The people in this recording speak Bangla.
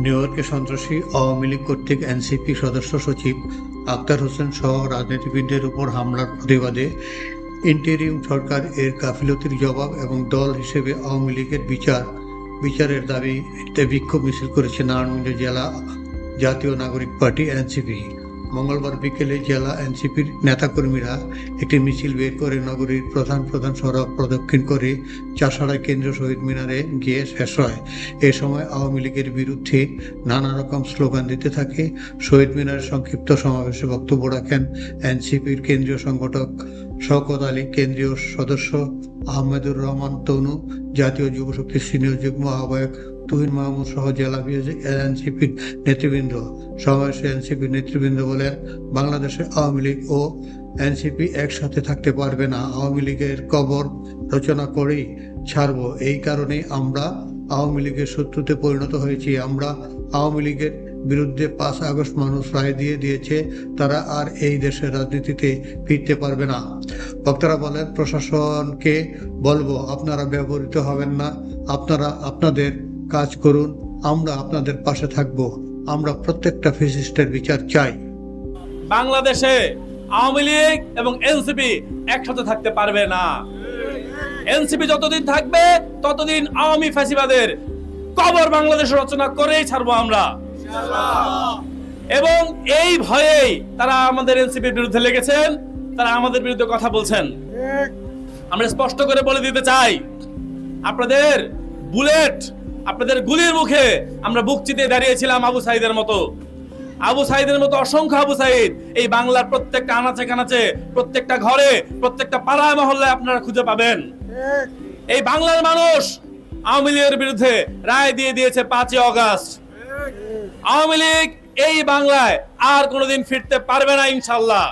নিউ ইয়র্কে সন্ত্রাসী আওয়ামী লীগ কর্তৃক এনসিপি সদস্য সচিব আখতার হোসেন সহ রাজনীতিবিদদের উপর হামলার প্রতিবাদে ইন্টেরিম সরকার এর গাফিলতির জবাব এবং দল হিসেবে আওয়ামী লীগের বিচারের দাবিতে বিক্ষোভ মিছিল করেছে নারায়ণগঞ্জ জেলা জাতীয় নাগরিক পার্টি এনসিপি। মঙ্গলবার বিকেলে জেলা এনসিপির নেতাকর্মীরা একটি মিছিল বের করে নগরীর প্রধান সড়ক প্রদক্ষিণ করে চাষাড়া কেন্দ্রীয় শহীদ মিনারে গিয়ে শেষ হয়। এ সময় আওয়ামী লীগের বিরুদ্ধে নানা রকম স্লোগান দিতে থাকে। শহীদ মিনারের সংক্ষিপ্ত সমাবেশে বক্তব্য রাখেন এনসিপির কেন্দ্রীয় সংগঠক শওকত আলী, কেন্দ্রীয় সদস্য আহমেদুর রহমান তনু, জাতীয় যুবশক্তির সিনিয়র যুগ্ম আহ্বায়ক তুহিন মাহমুদ সহ জেলা এনসিপির নেতৃবৃন্দ। সমাবেশে এনসিপির নেতৃবৃন্দ বলেন, বাংলাদেশে আওয়ামী লীগ ও এনসিপি একসাথে থাকতে পারবে না। আওয়ামী লীগের কবর রচনা করেই ছাড়ব। এই কারণেই আমরা আওয়ামী লীগের শত্রুতে পরিণত হয়েছি। আমরা আওয়ামী লীগের বিরুদ্ধে 5 আগস্ট মানুষ রায় দিয়েছে, তারা আর এই দেশের রাজনীতিতে ফিরতে পারবে না। বক্তারা বলেন, প্রশাসনকে বলবো, আপনারা ব্যবহৃত হবেন না, আপনারা আপনাদের কাজ করুন, আমরা আপনাদের পাশে থাকব। আমরা প্রত্যেকটা ফ্যাসিস্টের বিচার চাই। বাংলাদেশে আওয়ামী লীগ এবং এনসিপি একসাথে থাকতে পারবে না। এনসিপি যতদিন থাকবে ততদিন আওয়ামী ফ্যাসিবাদের কবর বাংলাদেশ রচনা করেই ছাড়বো আমরা। এবং এই ভয়েই তারা আমাদের এনসিপির বিরুদ্ধে লেগেছেন, তারা আমাদের বিরুদ্ধে কথা বলছেন। আমরা স্পষ্ট করে বলে দিতে চাই, আপনাদের বুলেট, আপনাদের গুলির মুখে আমরা বুক চিতে দাঁড়িয়েছিলাম আবু সাইদের মতো। আবু সাইদের মতো অসংখ্য আবু সাইদ এই বাংলার প্রত্যেকটা আনাচে কানাচে, প্রত্যেকটা ঘরে, প্রত্যেকটা পাড়ায় মহল্লায় আপনারা খুঁজে পাবেন। এই বাংলার মানুষ আওয়ামী লীগের বিরুদ্ধে রায় দিয়ে দিয়েছে 5 আগস্ট। আওয়ামী লীগ এই বাংলায় আর কোনোদিন ফিরতে পারবে না, ইনশাআল্লাহ।